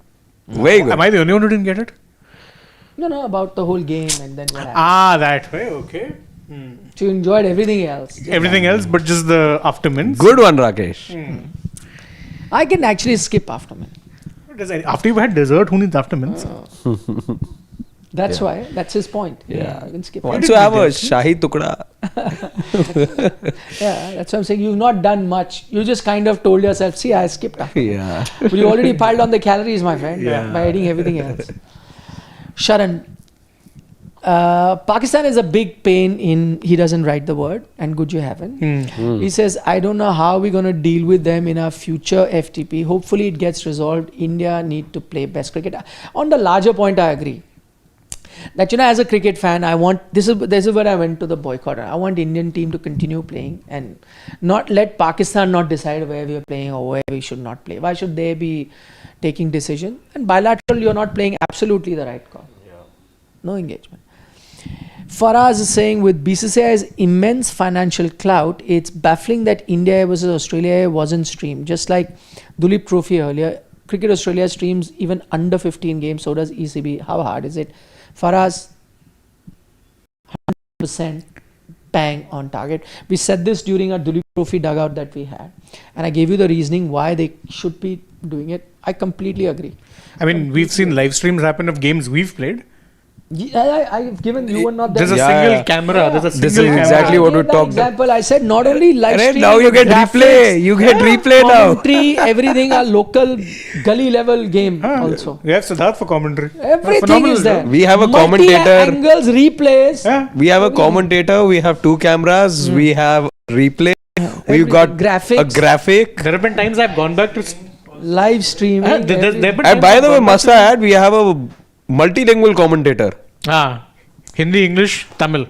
Very good. Am I the only one who didn't get it? No, about the whole game and then what happened. That way, okay. So you enjoyed everything else. Everything else but just the aftermints. Good one, Rakesh. I can actually skip aftermint. After you've had dessert, who needs aftermints? That's why. That's his point. Yeah. I can skip. Once you have a Shahi Tukda. Yeah, that's what I'm saying. You've not done much. You just kind of told yourself, see, I skipped after. Yeah. But you already piled on the calories, my friend, Yeah. by eating everything else. Sharan. Pakistan is a big pain in, he doesn't write the word, and good you haven't. He says, I don't know how we're going to deal with them in our future FTP. Hopefully it gets resolved. India need to play best cricket. On the larger point, I agree. That, as a cricket fan, I want, this is where I went to the boycott. I want Indian team to continue playing and not let Pakistan not decide where we are playing or where we should not play. Why should they be taking decision? And bilateral, you're not playing absolutely the right call. No engagement. Faraz is saying, with BCCI's immense financial clout, it's baffling that India versus Australia wasn't streamed. Just like Duleep Trophy earlier, Cricket Australia streams even under 15 games, so does ECB. How hard is it? Faraz, 100% bang on target. We said this during our Duleep Trophy dugout that we had. And I gave you the reasoning why they should be doing it. I completely agree. I mean, we've seen live streams happen of games we've played. I've given you one of them. There's a single camera. There's a single This is camera. exactly what we the talked example. I said not only live stream. Now you get graphics, replay. You get replay now. commentary, everything, a local gully level game also. We have Siddharth for commentary. Everything Phenomenal is there. job. We have a commentator. Angles, replays. Yeah. We have a commentator. We have 2 cameras. We have replay. We've got graphics. a graphic. There have been times I've gone back to... Live streaming. there have been And times by I've the way, gone back must I add, we have a multilingual commentator. Hindi, English, Tamil.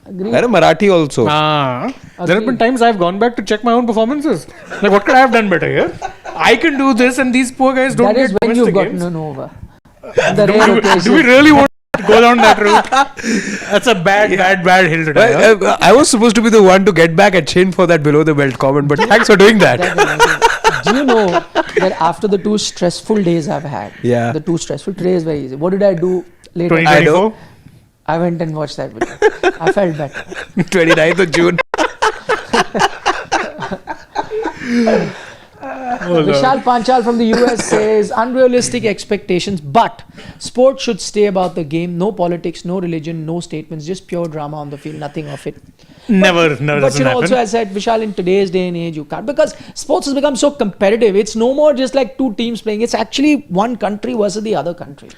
Agree. And Marathi also. There have been times I've gone back to check my own performances. Like, what could I have done better here? I can do this, and these poor guys don't That is get when domestic you've games. gotten over. The rare Do we occasion. really want to go down that route? That's a bad hill to die. Well, I was supposed to be the one to get back at Chin for that below the belt comment, but thanks for doing that. Do you know that after the 2 stressful days I've had, Yeah. the 2 stressful, today is very easy. What did I do later? 2024? I went and watched that video. I felt better. 29th of June. Vishal Panchal from the US says, unrealistic expectations, but sports should stay about the game. No politics, no religion, no statements, just pure drama on the field, nothing of it. Never But doesn't happen. also I said, Vishal, in today's day and age, you can't, because sports has become so competitive. It's no more just like 2 teams playing. It's actually one country versus the other country.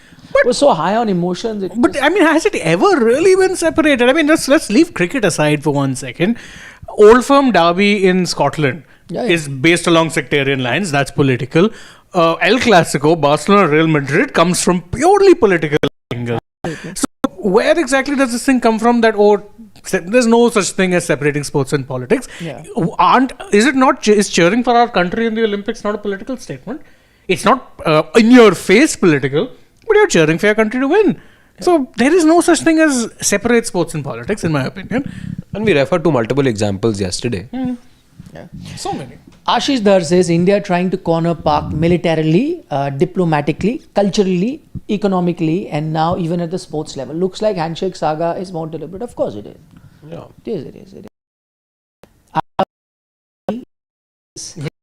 We're so high on emotions. But I mean, has it ever really been separated? I mean, let's leave cricket aside for 1 second. Old Firm Derby in Scotland is based along sectarian lines. That's political. El Clasico, Barcelona, Real Madrid comes from purely political angle. So where exactly does this thing come from that, there's no such thing as separating sports and politics? Is cheering for our country in the Olympics not a political statement? It's not in your face political, but you're cheering for your country to win. So there is no such thing as separate sports and politics, in my opinion. And we referred to multiple examples yesterday. So many. Ashish Dhar says, India trying to corner Pak militarily, diplomatically, culturally, economically, and now even at the sports level. Looks like handshake saga is more deliberate. Of course it is. Yeah. It is.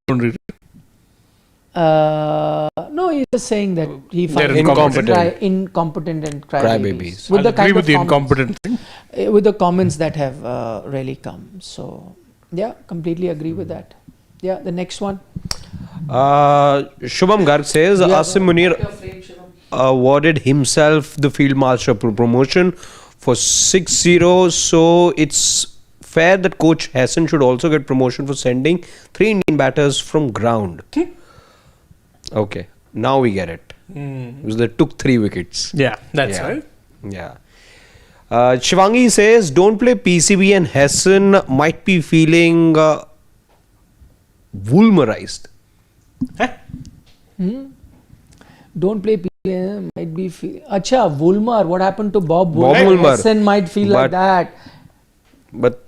Don't read it. No, he's just saying that he They're finds incompetent. and Crybabies. With I'll the agree kind with of the comments, incompetent thing. with the comments that have really come. So, yeah, completely agree with that. Yeah, the next one. Shubham Garg says, Asim Munir awarded himself the Field Marshal promotion for 6-0, so it's fair that coach Hassan should also get promotion for sending 3 Indian batters from ground? Okay, now we get it. Because they took 3 wickets. Yeah, that's Yeah. right. Yeah. Shivangi says, don't play PCB and Hassan might be feeling vulgarized. Don't play PL, might be feel. Acha, Woolmer, what happened to Bob Bob Woolmer? Woolmer. Hassan might feel like But- that. But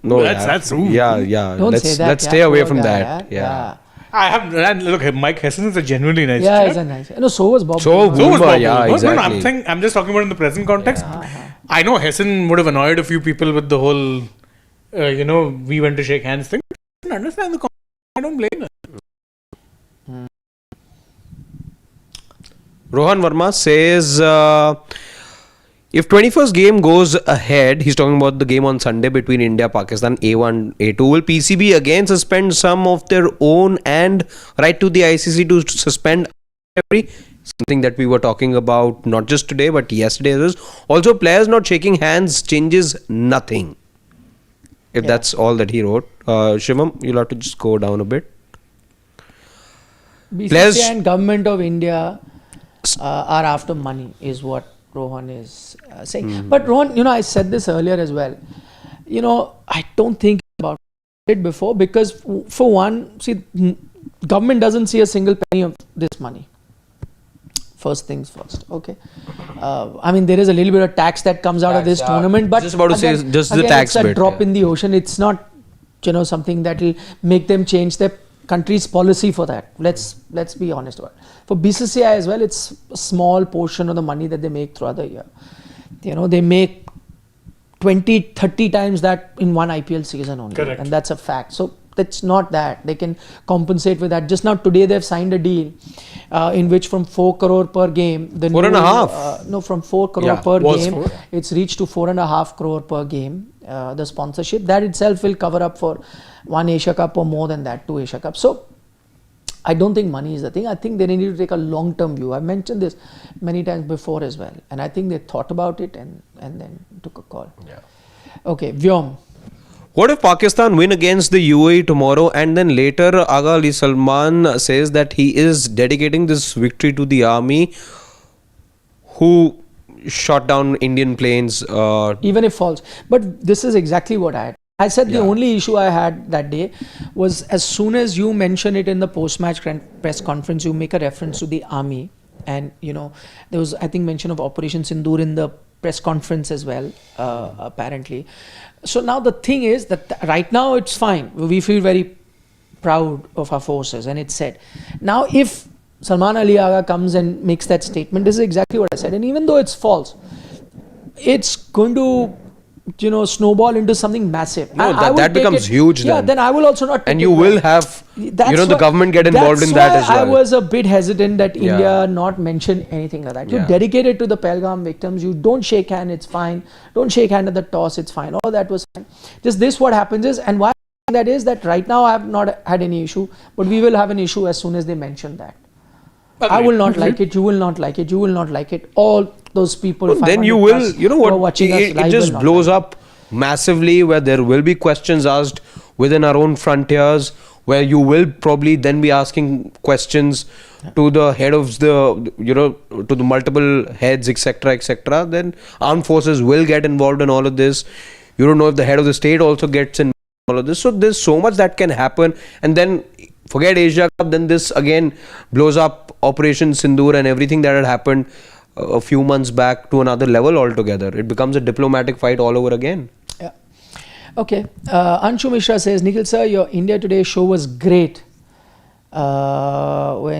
no, That's rude. Yeah. Don't let's say that. let's yeah, stay away poor from guy, that. Yeah. I have, and look, Mike Hassan is a genuinely nice Yeah, chap. he's a nice. No, so was Bob. So Woolmer. So was Woolmer, Bob yeah, Woolmer. exactly. No, I'm just talking about in the present context. I know Hassan would have annoyed a few people with the whole, we went to shake hands thing. I don't understand the context. I don't blame him. Rohan Verma says, if 21st game goes ahead, he's talking about the game on Sunday between India, Pakistan, A1, A2, will PCB again suspend some of their own and write to the ICC to suspend every something that we were talking about not just today but yesterday. Also, players not shaking hands changes nothing. If that's all that he wrote. Shivam, you'll have to just go down a bit. BCCI and government of India are after money, is what Rohan is saying. But Rohan, I said this earlier as well. I don't think about it before because, for one, see, government doesn't see a single penny of this money. First things first, okay. There is a little bit of tax that comes out of this tournament, but just about to say just the tax it's a bit, drop in the ocean. It's not, something that will make them change their country's policy for that. Let's be honest about it. For BCCI as well, it's a small portion of the money that they make throughout the year. They make 20-30 times that in one IPL season only. Correct. And that's a fact. So that's not that. They can compensate with that. Just now today they've signed a deal in which from 4 crore per game, the 4.5. from 4 crore per was game, 4. it's reached to 4.5 crore per game. The sponsorship that itself will cover up for 1 Asia Cup or more than that, 2 Asia Cups. So I don't think money is the thing. I think they need to take a long-term view. I've mentioned this many times before as well, and I think they thought about it and then took a call. Yeah. Okay, Vyom. What if Pakistan win against the UAE tomorrow and then later Aga Ali Salman says that he is dedicating this victory to the army who shot down Indian planes? Even if false. But this is exactly what I said. The only issue I had that day was as soon as you mention it in the post-match press conference, you make a reference to the army. And, there was, I think, mention of Operation Sindoor in the press conference as well, apparently. So now the thing is that right now it's fine. We feel very proud of our forces and it's said. Now if Salman Ali Aga comes and makes that statement, this is exactly what I said. And even though it's false, it's going to snowball into something massive. No, I will that take becomes it, huge Yeah, then. I will also not take and it you well. will have the government get involved in that as well. I was a bit hesitant that Yeah. India not mention anything like that. You Yeah. dedicate it to the Pahalgam victims. You don't shake hand, it's fine. Don't shake hand at the toss, it's fine. All that was fine. Just this what happens is, and why that is that right now I have not had any issue, but we will have an issue as soon as they mention that. I will not like it, you will not like it, you will not like it. All those people, then you 500 will, plus you know who are what, watching us it live just will not blows like up massively where there will be questions asked within our own frontiers, where you will probably then be asking questions to the head of the, to the multiple heads, etc. Then armed forces will get involved in all of this. You don't know if the head of the state also gets in all of this. So there's so much that can happen. And then forget Asia Cup, then this again blows up Operation Sindoor and everything that had happened a few months back to another level altogether. It becomes a diplomatic fight all over again. Yeah. Okay. Anshu Mishra says, Nikhil sir, your India Today show was great. When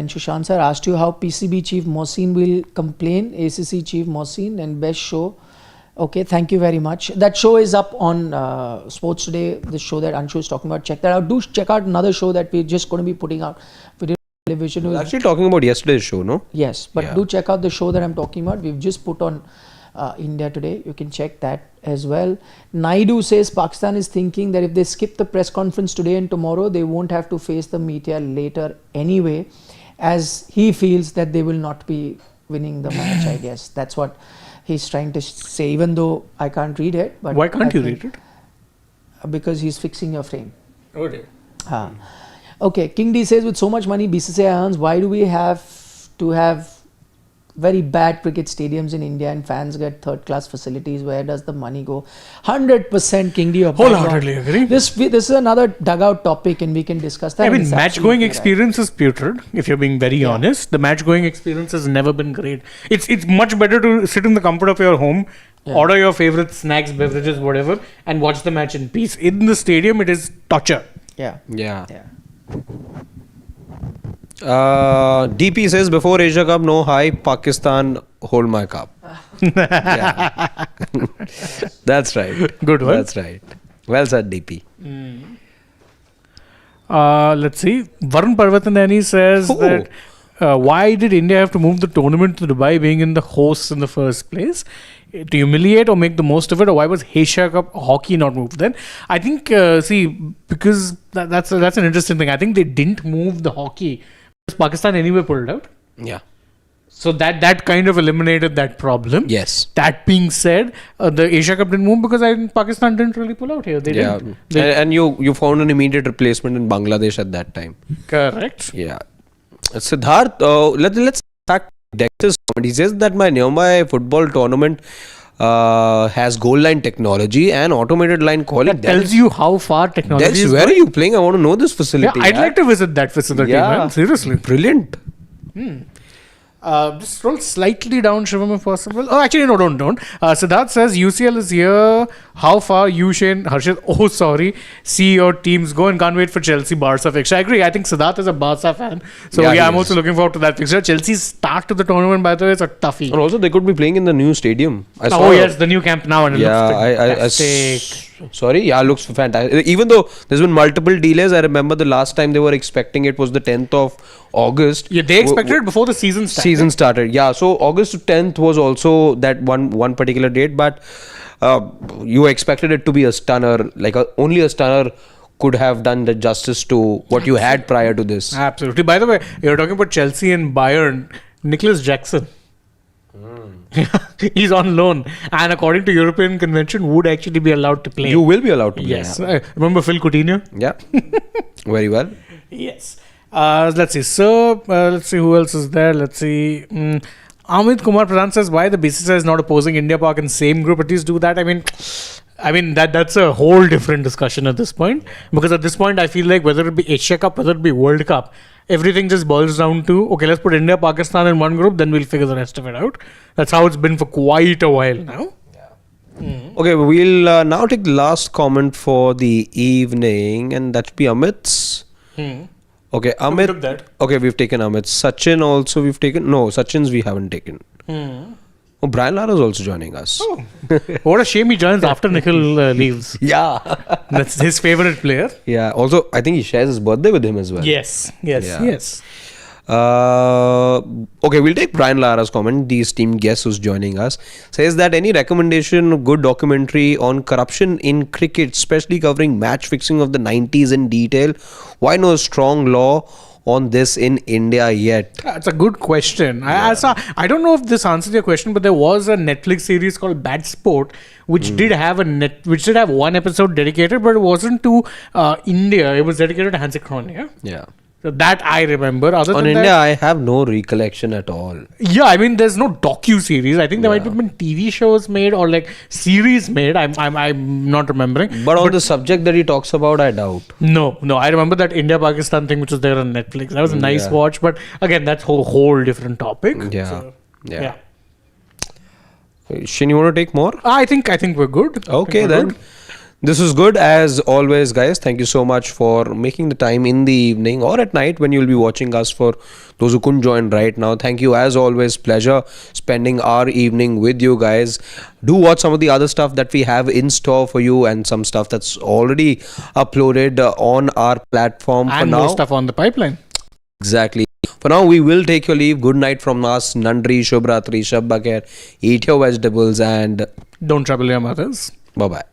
Sushant sir asked you how PCB chief Mohsin will complain, ACC chief Mohsin, and best show. Okay, thank you very much. That show is up on Sports Today, the show that Anshu is talking about. Check that out. Do check out another show that we're just going to be putting out. Video television. We're actually talking about yesterday's show, no? Yes, but Yeah. do check out the show that I'm talking about. We've just put on India Today. You can check that as well. Naidu says Pakistan is thinking that if they skip the press conference today and tomorrow, they won't have to face the media later anyway, as he feels that they will not be winning the match, I guess. That's what he's trying to say, even though I can't read it. But Why can't I you think read it? because he's fixing your frame. Oh dear. Okay, King D says with so much money BCCI earns, why do we have to have very bad cricket stadiums in India and fans get third class facilities? Where does the money go? 100% King D. Wholeheartedly agree. This is another dugout topic and we can discuss that. I mean, match going experience is putrid, if you're being very honest. The match going experience has never been great. It's much better to sit in the comfort of your home, order your favorite snacks, beverages, whatever, and watch the match in peace. In the stadium, it is torture. Yeah. Yeah. DP says before Asia Cup, no hype. Pakistan hold my cup. Yeah. That's right. Good one. That's right. Well said, DP. Let's see. Varun Parvatanani says that why did India have to move the tournament to Dubai, being in the hosts in the first place? To humiliate or make the most of it, or why was Asia Cup hockey not moved then? I think, because that's an interesting thing. I think they didn't move the hockey because Pakistan anyway pulled out. Yeah. So that kind of eliminated that problem. Yes. That being said, the Asia Cup didn't move because Pakistan didn't really pull out here. They didn't. And you found an immediate replacement in Bangladesh at that time. Correct. Yeah. Siddharth, let's start Dexter's comment. He says that my nearby football tournament has goal line technology and automated line calling. That tells you how far technology Dex, is where going. are you playing? I want to know this facility. Yeah, I'd like to visit that facility, man. Seriously. Brilliant. Just scroll slightly down, Shivam, if possible. Oh, actually, no, don't. Siddharth says UCL is here. How far you, Shane, Harshit, see your teams go and can't wait for Chelsea Barca fixture. I agree. I think Siddharth is a Barca fan. So, I'm also looking forward to that fixture. Chelsea's start to the tournament, by the way, is a toughie. And also, they could be playing in the new stadium. Yes, the new Camp Nou. And it looks fantastic. Looks fantastic. Even though there's been multiple delays, I remember the last time they were expecting it was the 10th of August. Yeah, they expected it before the season started. Yeah, so August 10th was also that one particular date, but you expected it to be a stunner. Only a stunner could have done the justice to what you had prior to this. Absolutely. By the way, you're talking about Chelsea and Bayern. Nicholas Jackson. He's on loan, and according to European convention, would actually be allowed to play. You will be allowed to play. Yes. Remember Phil Coutinho? Yeah. Very well. Yes. Let's see. So, let's see who else is there. Let's see. Amit Kumar Pradhan says, why the BCCI is not opposing India Park in same group? At least do that. I mean that's a whole different discussion at this point. Because at this point, I feel like whether it be Asia Cup, whether it be World Cup, everything just boils down to, okay, let's put India, Pakistan in one group, then we'll figure the rest of it out. That's how it's been for quite a while now. Okay, we'll now take the last comment for the evening, and that should be Amit's. Okay, Amit. Took that. Okay, we've taken Amit. Sachin also we've taken. No, Sachin's we haven't taken. Oh, Brian Lara's also joining us. Oh, what a shame he joins after Nikhil leaves. Yeah. That's his favorite player. Yeah. Also, I think he shares his birthday with him as well. Yes. Okay, we'll take Brian Lara's comment. The esteemed guest who's joining us says that any recommendation of good documentary on corruption in cricket, especially covering match fixing of the 90s in detail. Why no strong law on this in India yet? That's a good question. I don't know if this answers your question, but there was a Netflix series called Bad Sport, which did have one episode dedicated, but it wasn't to India. It was dedicated to Hansi Krohn. Yeah. So that I remember. Other on than India, that, I have no recollection at all. Yeah, I mean, there's no docu-series. I think there might have been TV shows made or like series made. I'm not remembering. But on the subject that he talks about, I doubt. No. I remember that India-Pakistan thing, which was there on Netflix. That was a nice watch. But again, that's a whole different topic. Yeah. Shin, you want to take more? I think we're good. Okay, then. Good. This is good as always, guys. Thank you so much for making the time in the evening or at night when you'll be watching us. For those who couldn't join right now, thank you as always. Pleasure spending our evening with you guys. Do watch some of the other stuff that we have in store for you and some stuff that's already uploaded on our platform. And for more now, stuff on the pipeline. Exactly. For now, we will take your leave. Good night from us. Nandri, Shubhratri, Shab Bakher. Eat your vegetables and don't trouble your mothers. Bye-bye.